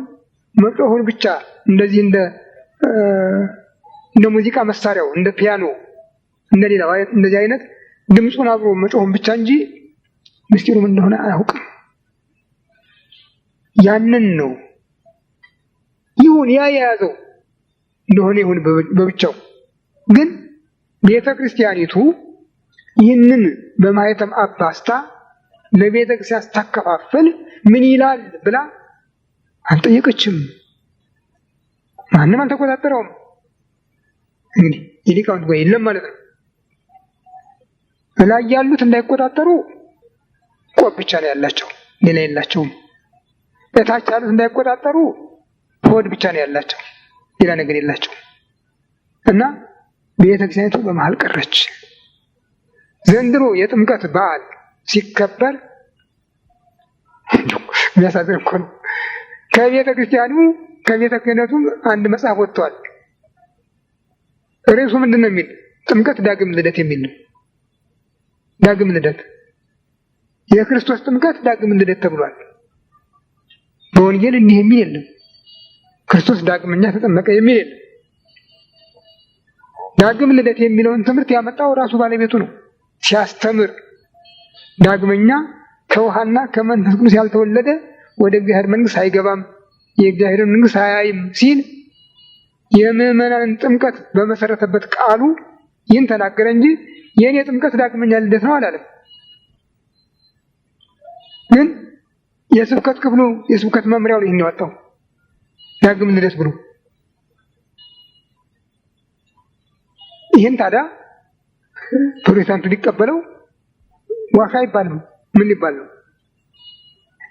መጮሁን ብቻ እንደዚህ እንደ ሙዚቃ መሳሪያው እንደ ፒያኖ እንደሌላው እንደዚህ አይነት ድምፁን አብሮ መጮሁን ብቻ እንጂ ምስጢሩ ምን እንደሆነ አያውቅም። ያንን ነው ይሁን ያ የያዘው እንደሆነ ይሁን በብቻው። ግን ቤተ ክርስቲያኒቱ ይህንን በማኅተም አባስታ ለቤተ ክርስቲያን ስታከፋፍል ምን ይላል ብላ አልጠየቀችም። ማንም አልተቆጣጠረውም። እንግዲህ የሊቃውንት ጉባኤ የለም ማለት ነው። ላይ ያሉት እንዳይቆጣጠሩ ቆብ ብቻ ነው ያላቸው፣ ሌላ የላቸውም። እታች ያሉት እንዳይቆጣጠሩ ሆድ ብቻ ነው ያላቸው፣ ሌላ ነገር የላቸው። እና ቤተክርስቲያኒቱ በመሃል ቀረች። ዘንድሮ የጥምቀት በዓል ሲከበር የሚያሳዝን እኮ ነው። ከቤተ ክህነቱ አንድ መጽሐፍ ወጥቷል። ርዕሱ ምንድን ነው የሚል? ጥምቀት ዳግም ልደት የሚል ነው። ዳግም ልደት፣ የክርስቶስ ጥምቀት ዳግም ልደት ተብሏል። በወንጌል እንዲህ የሚል የለም። ክርስቶስ ዳግመኛ ተጠመቀ የሚል የለም። ዳግም ልደት የሚለውን ትምህርት ያመጣው ራሱ ባለቤቱ ነው። ሲያስተምር ዳግመኛ ከውሃና ከመንፈስ ቅዱስ ያልተወለደ ወደ እግዚአብሔር መንግሥት አይገባም፣ የእግዚአብሔርን መንግሥት አያይም ሲል የምዕመናንን ጥምቀት በመሰረተበት ቃሉ ይህን ተናገረ እንጂ የእኔ ጥምቀት ዳግመኛ ልደት ነው አላለም። ግን የስብከት ክፍሉ የስብከት መምሪያው ይህን ያወጣው ዳግም ልደት ብሎ። ይህን ታዲያ ፕሮቴስታንቱ ሊቀበለው ዋሻ አይባልም። ምን ሊባል ነው?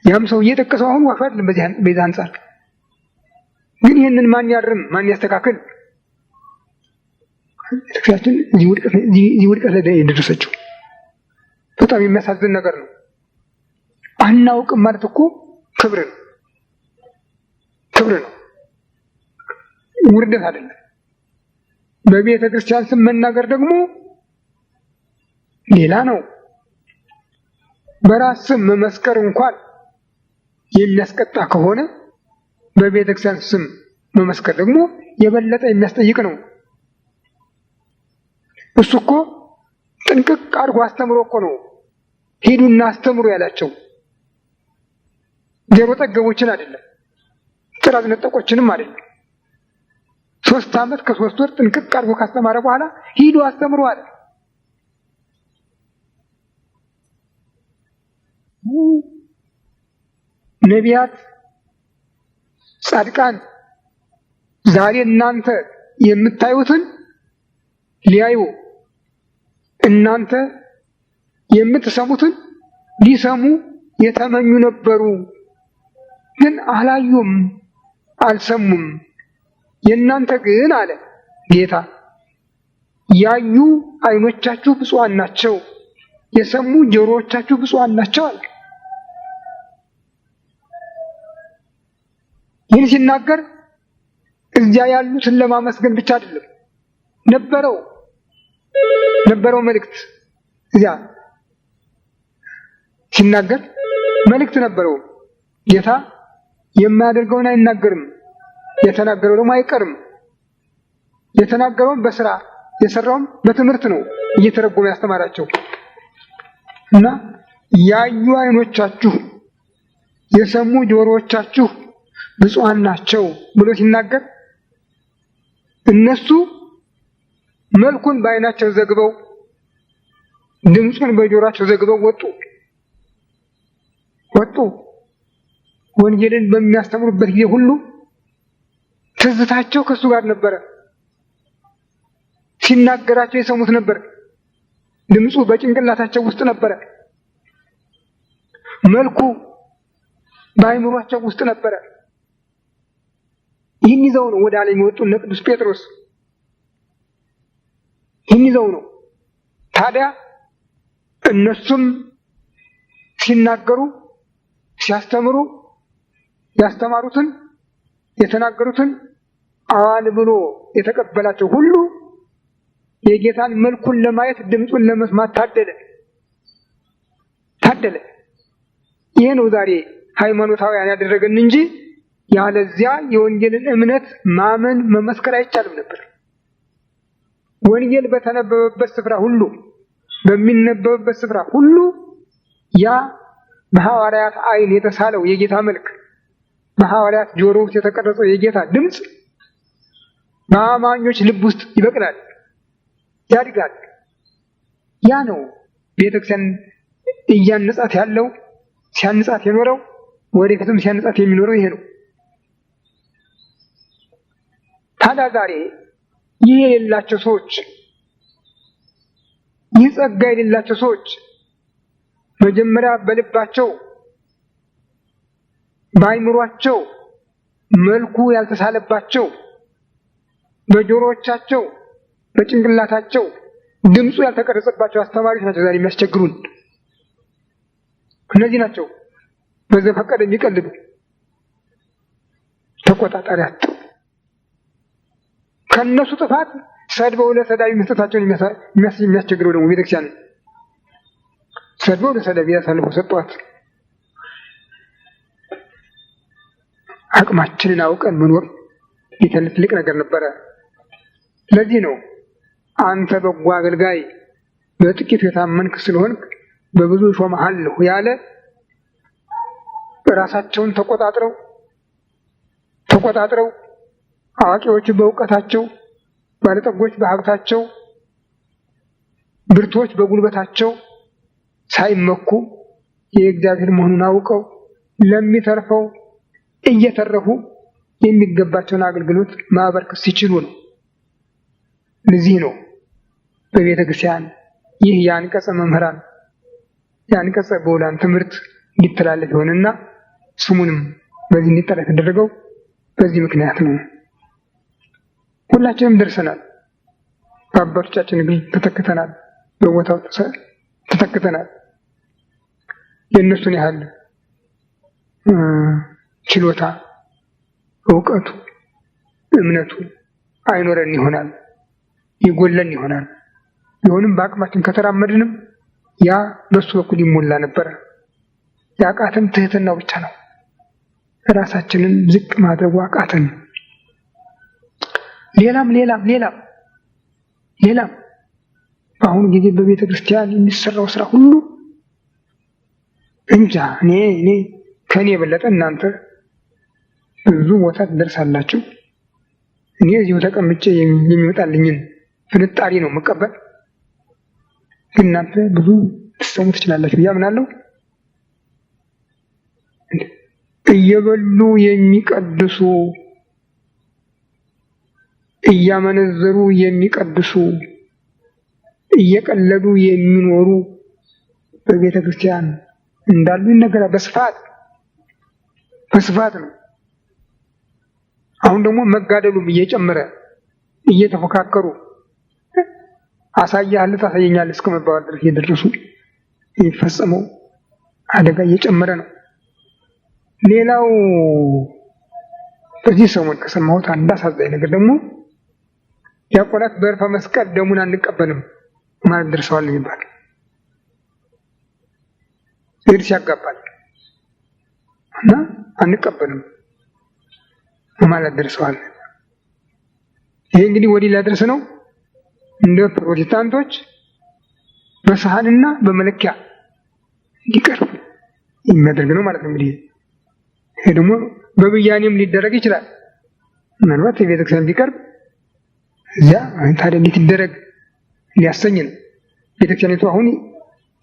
ያም ሰው እየጠቀሰው አሁን ዋሻ አይደለም በዚህ አንጻር። ግን ይህንን ማን ያርም? ማን ያስተካክል? ቤተክርስቲያችን እዚህ ውድቀት ላይ የደረሰችው በጣም የሚያሳዝን ነገር ነው። አናውቅም ማለት እኮ ክብር ነው፣ ክብር ነው፣ ውርደት አይደለም። በቤተ ክርስቲያን ስም መናገር ደግሞ ሌላ ነው። በራስ ስም መመስከር እንኳን የሚያስቀጣ ከሆነ በቤተ ክርስቲያን ስም መመስከር ደግሞ የበለጠ የሚያስጠይቅ ነው። እሱ እኮ ጥንቅቅ አድርጎ አስተምሮ እኮ ነው ሂዱና አስተምሩ ያላቸው። ጆሮ ጠገቦችን አይደለም፣ ጥራዝ ነጠቆችንም አይደለም። 3 ዓመት ከ3 ወር ጥንቅቅ አድርጎ ካስተማረ በኋላ ሂዱ አስተምሩ አለ። ነቢያት፣ ጻድቃን ዛሬ እናንተ የምታዩትን ሊያዩ እናንተ የምትሰሙትን ሊሰሙ የተመኙ ነበሩ፣ ግን አላዩም፣ አልሰሙም። የእናንተ ግን አለ ጌታ ያዩ ዓይኖቻችሁ ብፁዓን ናቸው፣ የሰሙ ጆሮዎቻችሁ ብፁዓን ናቸው አለ። ይህን ሲናገር እዚያ ያሉትን ለማመስገን ብቻ አይደለም፣ ነበረው መልእክት። እዚያ ሲናገር መልእክት ነበረው። ጌታ የማያደርገውን አይናገርም፣ የተናገረው ደግሞ አይቀርም። የተናገረውን በስራ የሰራውን በትምህርት ነው እየተረጎመ ያስተማራቸው እና ያዩ ዓይኖቻችሁ የሰሙ ጆሮዎቻችሁ ብፁዓን ናቸው ብሎ ሲናገር እነሱ መልኩን በዓይናቸው ዘግበው ድምፁን በጆሮአቸው ዘግበው ወጡ። ወንጌልን በሚያስተምሩበት ጊዜ ሁሉ ትዝታቸው ከሱ ጋር ነበረ። ሲናገራቸው የሰሙት ነበር። ድምፁ በጭንቅላታቸው ውስጥ ነበረ። መልኩ በአይምሯቸው ውስጥ ነበረ። ይህን ይዘው ነው ወደ ዓለም የወጡ እነ ቅዱስ ጴጥሮስ። ይህን ይዘው ነው ታዲያ እነሱም ሲናገሩ ሲያስተምሩ ያስተማሩትን የተናገሩትን አዋል ብሎ የተቀበላቸው ሁሉ የጌታን መልኩን ለማየት ድምፁን ለመስማት ታደለ። ይሄ ነው ዛሬ ሃይማኖታውያን ያደረገን እንጂ ያለዚያ የወንጌልን እምነት ማመን መመስከር አይቻልም ነበር። ወንጌል በተነበበበት ስፍራ ሁሉ በሚነበብበት ስፍራ ሁሉ ያ በሐዋርያት ዓይን የተሳለው የጌታ መልክ በሐዋርያት ጆሮ ውስጥ የተቀረጸው የጌታ ድምፅ በአማኞች ልብ ውስጥ ይበቅላል፣ ያድጋል። ያ ነው ቤተክርስቲያን እያነጻት ያለው፣ ሲያነጻት የኖረው፣ ወደፊትም ሲያነጻት የሚኖረው ይሄ ነው። ታዲያ ዛሬ ይህ የሌላቸው ሰዎች፣ ይህ ጸጋ የሌላቸው ሰዎች መጀመሪያ በልባቸው በአይምሯቸው መልኩ ያልተሳለባቸው፣ በጆሮዎቻቸው በጭንቅላታቸው ድምፁ ያልተቀረጸባቸው አስተማሪዎች ናቸው ዛሬ የሚያስቸግሩን። እነዚህ ናቸው በዘፈቀደ የሚቀልዱ፣ ተቆጣጣሪ አጥተው ከነሱ ጥፋት ሰድበው ለሰዳቢ መስጠታቸውን የሚያስቸግረው ደግሞ ቤተክርስቲያን ሰድበው ለሰዳቢ ያሳልፈው ሰጧት። አቅማችንን አውቀን መኖር ትልቅ ነገር ነበረ። ለዚህ ነው አንተ በጎ አገልጋይ በጥቂቱ የታመንክ ስለሆንክ በብዙ እሾምሃለሁ ያለ። ራሳቸውን ተቆጣጥረው አዋቂዎች በእውቀታቸው፣ ባለጠጎች በሀብታቸው፣ ብርቶች በጉልበታቸው ሳይመኩ የእግዚአብሔር መሆኑን አውቀው ለሚተርፈው እየተረፉ የሚገባቸውን አገልግሎት ማበርከት ሲችሉ ነው። ለዚህ ነው በቤተ ክርስቲያን ይህ የአንቀጸ መምህራን የአንቀጸ በውላን ትምህርት እንዲተላለፍ ይሆንና ስሙንም በዚህ እንዲጠራ የተደረገው በዚህ ምክንያት ነው። ሁላችንም ደርሰናል። በአባቶቻችን ግን ተተክተናል፣ በቦታው ተተክተናል። የእነሱን ያህል ችሎታ፣ እውቀቱ፣ እምነቱ አይኖረን ይሆናል፣ ይጎለን ይሆናል። ቢሆንም በአቅማችን ከተራመድንም ያ በሱ በኩል ይሞላ ነበረ። ያቃተን ትህትናው ብቻ ነው። ራሳችንን ዝቅ ማድረጉ አቃተን። ሌላም በአሁኑ ጊዜ በቤተ ክርስቲያን የሚሰራው ስራ ሁሉ እንጃ እኔ ከኔ የበለጠ እናንተ ብዙ ቦታ ትደርሳላችሁ። እኔ እዚሁ ተቀምጬ የሚመጣልኝን ፍንጣሪ ነው መቀበል። ግን እናንተ ብዙ ትሰሙ ትችላላችሁ ብዬ አምናለሁ። እየበሉ የሚቀድሱ፣ እያመነዘሩ የሚቀድሱ፣ እየቀለዱ የሚኖሩ በቤተ ክርስቲያን እንዳሉ ይነገራል። በስፋት ነው። አሁን ደግሞ መጋደሉም እየጨመረ እየተፎካከሩ አሳያለሁ ታሳየኛለህ እስከ መባባል ድረስ እየደረሱ የሚፈጸመው አደጋ እየጨመረ ነው። ሌላው በዚህ ሰሞን ከሰማሁት አንድ አሳዛኝ ነገር ደግሞ ዲያቆናት በዕርፈ መስቀል ደሙን አንቀበልም ማለት ደርሰዋል የሚባል እርስ ያጋባል እና አንቀበልም ማለት ደርሰዋል። ይሄ እንግዲህ ወዲህ ሊያደርስ ነው። እንደ ፕሮቴስታንቶች በሰሃንና በመለኪያ እንዲቀርብ የሚያደርግ ነው ማለት ነው። እንግዲህ ይሄ ደግሞ በብያኔም ሊደረግ ይችላል። ምናልባት የቤተክርስቲያን ቢቀርብ እዚያ ታዲያ እንዴት ይደረግ ሊያሰኝ ነው። ቤተክርስቲያኒቱ አሁን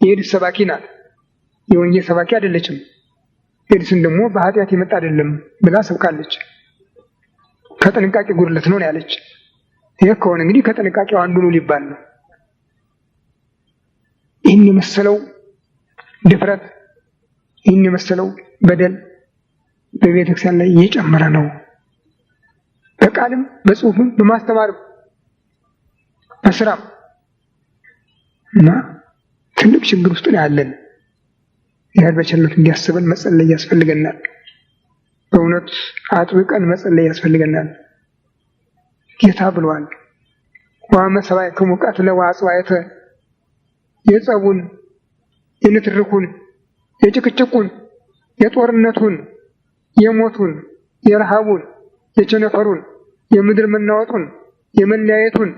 የኤድስ ሰባኪ ናት፣ የወንጌል ሰባኪ አይደለችም። ኤድስን ደግሞ በኃጢአት የመጣ አይደለም ብላ ሰብካለች። ከጥንቃቄ ጉድለት ነው ያለች። ይሄ ከሆነ እንግዲህ ከጥንቃቄው አንዱ ነው ሊባል ነው። ይህን የመሰለው ድፍረት፣ ይህን የመሰለው በደል በቤተክርስቲያን ላይ እየጨመረ ነው። በቃልም በጽሁፍም በማስተማርም በስራም እና ትልቅ ችግር ውስጥ ነው ያለን። ይህ በቸርነቱ እንዲያስበን መጸለይ ያስፈልገናል። በእውነት አጥብቀን መጸለይ ያስፈልገናል። ጌታ ብሏል፣ ወመሰባይክሙ ቀትለ ወአጽዋዕተ የጸቡን የንትርኩን የጭቅጭቁን የጦርነቱን የሞቱን የረሃቡን የቸነፈሩን የምድር መናወጡን የመለያየቱን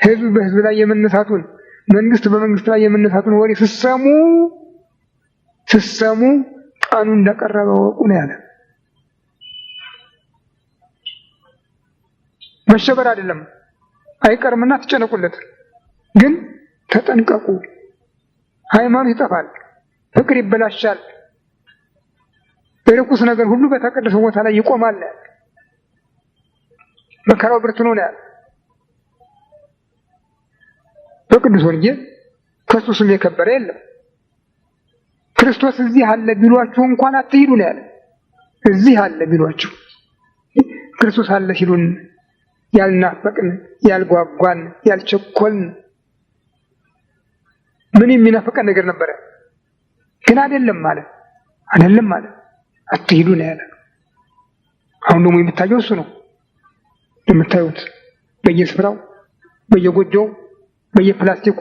ሕዝብ በሕዝብ ላይ የመነሳቱን መንግስት በመንግስት ላይ የመነሳቱን ወሬ ስሰሙ ቀኑ እንደቀረበ ወቁ ነው ያለ። መሸበር አይደለም አይቀርምና ተጨነቁለት፣ ግን ተጠንቀቁ። ሃይማኖት ይጠፋል፣ ፍቅር ይበላሻል፣ የርኩስ ነገር ሁሉ በተቀደሰ ቦታ ላይ ይቆማል። መከራው ብርቱ ነው ያለ። በቅዱስ ወንጌል ከሱ ስም የከበረ የለም። ክርስቶስ እዚህ አለ ቢሏችሁ እንኳን አትሂዱ ነው ያለ። እዚህ አለ ቢሏችሁ ክርስቶስ አለ ሲሉን ያልናፈቅን ያልጓጓን ያልቸኮልን ምን የሚናፈቀን ነገር ነበረ? ግን አይደለም ማለት አትሂዱ ነው ያለ። አሁን ደግሞ የምታየው እሱ ነው። የምታዩት በየስፍራው በየጎጆው በየፕላስቲኩ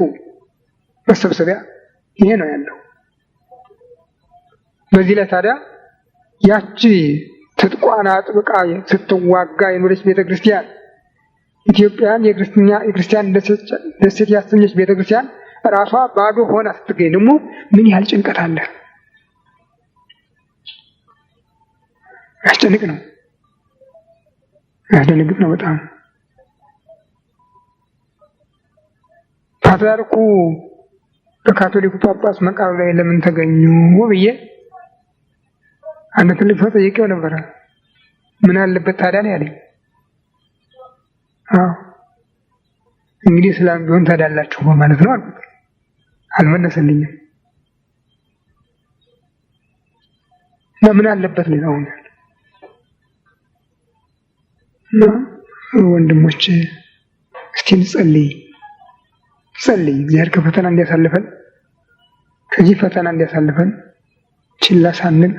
መሰብሰቢያ ይሄ ነው ያለው። በዚህ ላይ ታዲያ ያቺ ትጥቋን አጥብቃ ስትዋጋ የኖረች ቤተክርስቲያን ኢትዮጵያን የክርስቲያን ደሴት ያሰኘች ቤተክርስቲያን ራሷ ባዶ ሆና ስትገኝ ደግሞ ምን ያህል ጭንቀት አለ! ያስጨንቅ ነው፣ ያስደነግጥ ነው በጣም። ፓትርያርኩ በካቶሊኩ ጳጳስ መቃብር ላይ ለምን ተገኙ ብዬ አንድ ትልቅ ሰው ጠይቄው ነበረ። ምን አለበት ታዲያ ነው ያለኝ። እንግዲህ እስላም ቢሆን ታዳላችሁ በማለት ነው አልኩት። አልመለሰልኝም። ለምን አለበት ነው ወንድሞች፣ እስቲ እንጸልይ እግዚአብሔር ከፈተና እንዲያሳልፈን፣ ከዚህ ፈተና እንዲያሳልፈን ችላ ሳንል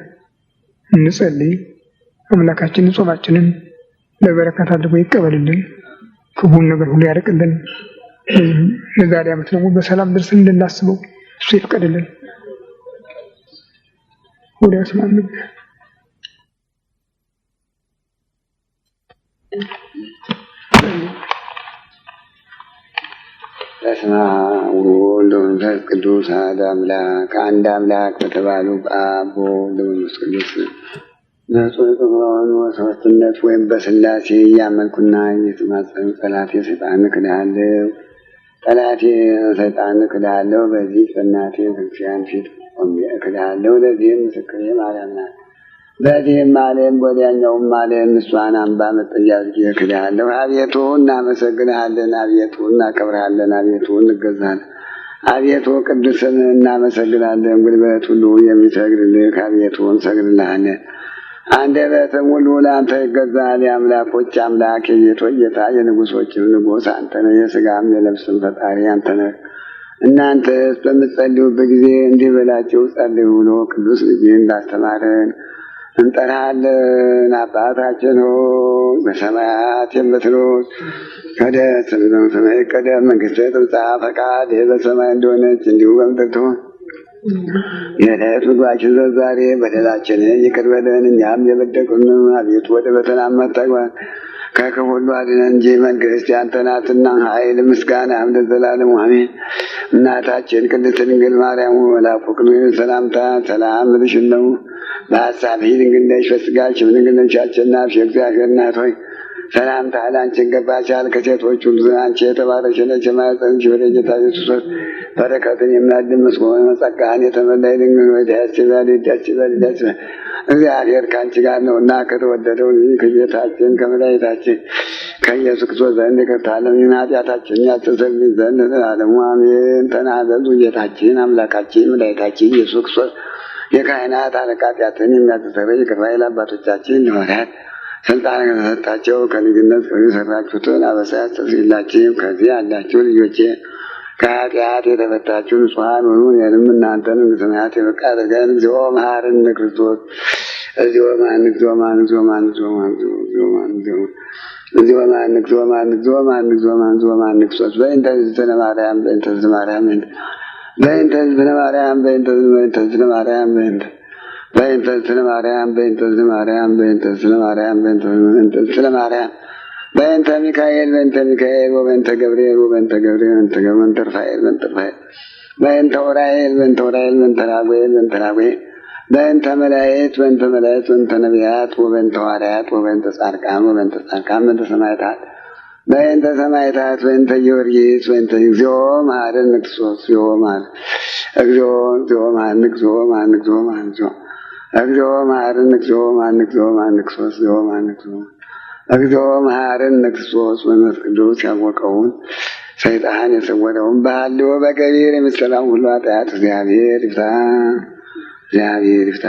እንጸልይ። አምላካችን ጾማችንን ለበረከት አድርጎ ይቀበልልን፣ ክፉን ነገር ሁሉ ያርቅልን። ለዛሬ ዓመት ደግሞ በሰላም ደርሰን እንድናስበው እሱ ይፍቀድልን። ወደ አስማን በስመ አብ ወወልድ ወመንፈስ ቅዱስ አሐዱ አምላክ አንድ አምላክ በተባሉ በአብ በወልድ በመንፈስ ቅዱስ ንጹሕ በሆኑ ሦስትነት ወይም በሥላሴ እያመልኩና እየተማጸኑ ጠላቴ ሰይጣን እክድሃለሁ። በዚህ በእናቴ ክርስቲያን ፊት ቆሜ እክድሃለሁ። ለዚህም ምስክሬ ማርያም ናት። በዚህም ዓለም ወዲያኛውም ዓለም እሷን አምባ መጠጊያ አድርጌ እክድሃለሁ። አቤቱ እናመሰግንሃለን፣ አቤቱ እናከብርሃለን፣ አቤቱ እንገዛለን። አቤቱ ቅዱስ ስምህን እናመሰግናለን። ጉልበት ሁሉ የሚሰግድልህ አቤቱ እንሰግድልሃለን። አንደበትም ሁሉ ለአንተ ይገዛል። የአምላኮች አምላክ የጌቶች ጌታ የንጉሶችም ንጉሥ አንተ ነህ። የሥጋም የነፍስም ፈጣሪ አንተ ነህ። እናንተስ በምትጸልዩበት ጊዜ እንዲህ ብላችሁ ጸልዩ ብሎ ቅዱስ ልጅ እንዳስተማረን እንጠራለን። አባታችን ሆይ በሰማያት የምትኖር ይቀደም መንግሥትህ ትምጣ፣ ፈቃድህ በሰማይ እንደሆነች እንዲሁ በምድር ትሁን። የዕለት ምግባችንን ስጠን ዛሬ፣ በደላችንን ይቅር በለን እኛም የበደሉንን፣ አቤቱ ወደ ፈተና አታግባን ከክፉ ሁሉ አድነን እንጂ መንግሥት ያንተ ናትና ኃይል፣ ምስጋናም ለዘላለሙ አሜን። እናታችን ቅድስት ድንግል ማርያም መልአኩ ቅዱስ ሰላምታ ሰላም እልሻለሁ። በሐሳብሽ ድንግል ነሽ፣ በሥጋሽም ድንግል ነሽ። አሸናፊ የእግዚአብሔር እናት ሆይ ሰላምታ ለአንቺ ይገባሻል። ከሴቶች ሁሉ አንቺ የተባረክሽ ነሽ፣ የማኅፀንሽ ፍሬ ጌታ ኢየሱስ ሆይ በረከትን የሚያድምስ ሆነ ጸጋን የተመላሽ ድንግል ሆይ ደስ ይበልሽ፣ ደስ ይበልሽ፣ ደስ ይበልሽ። እግዚአብሔር ከአንቺ ጋር ነውና ከተወደደው ከጌታችን ከመድኃኒታችን ከኢየሱስ ክርስቶስ ዘንድ ይቅርታ ለምኝን ኃጢአታችንን ያስተሰርይልን ዘንድ ለዘላለሙ አሜን። ተናዘዙ። ጌታችን አምላካችን መድኃኒታችን ኢየሱስ ክርስቶስ የካህናት አለቃ ኃጢአትን የሚያስተሰርይ ይቅር ባይ ለአባቶቻችን ሐዋርያት ስልጣን ከተሰጣቸው ከልጅነት የሰራችሁትን አበሳ ያስተሰርይላችሁ። ከዚህ ያላችሁ ልጆቼ ከኃጢአት የተፈታችሁ ንጹሐን ሁኑ። እኔንም እናንተንም ለሰማያት የበቃ አድርገን። እግዚኦ መሐረነ ክርስቶስ እግዚኦ ማን እግዚኦ ማን እግዚኦ ማን እግዚኦ ማን እግዚኦ ማን እግዚኦ እግዚኦ መሐረነ እግዚኦ መሐረነ እግዚኦ መሐረነ እግዚኦ መሐረነ እግዚኦ መሐረነ ክርስቶስ በእንተ እግዝእትነ ማርያም በእንተ እግዝእትነ ማርያም በእንተ እግዝእትነ ማርያም በእንተ እግዝእትነ ማርያም በእንተ እግዝእትነ ማርያም በእንተ እግዝእትነ ማርያም በእንተ እግዝእትነ ማርያም በእንተ እግዝእትነ ማርያም በእንተ ሚካኤል በእንተ ሚካኤል ወበእንተ ገብርኤል ወበእንተ ገብርኤል ወበእንተ ሩፋኤል በእንተ ሩፋኤል በእንተ ዑራኤል በእንተ ዑራኤል በእንተ ራጉኤል በእንተ ራጉኤል በእንተ መላእክት በእንተ መላእክት በእንተ ነቢያት ወበእንተ ሐዋርያት ወበእንተ ጻድቃን ወበእንተ ጻድቃን በእንተ ሰማዕታት በእንተ ሰማዕታት በእንተ ጊዮርጊስ በእንተ እግዚኦ መሐረነ ክርስቶስ እግዚኦ መሐረነ እግዚኦ እግዚኦ መሐረነ እግዚኦ መሐረነ እግዚኦ መሐረነ እግዚኦ መሐረነ እግዚኦ መሐረነ እግዚኦ መሐረነ ክርስቶስ እግዚኦ መሐረነ እግዚኦ መሐረነ ክርስቶስ መንፈስ ቅዱስ ያወቀውን ሰይጣን የሰወረውን በሐልዮ በገቢር የሚሰራውን ሁሉ ኃጢአት እግዚአብሔር ይፍታ። እግዚአብሔር ይፍታ።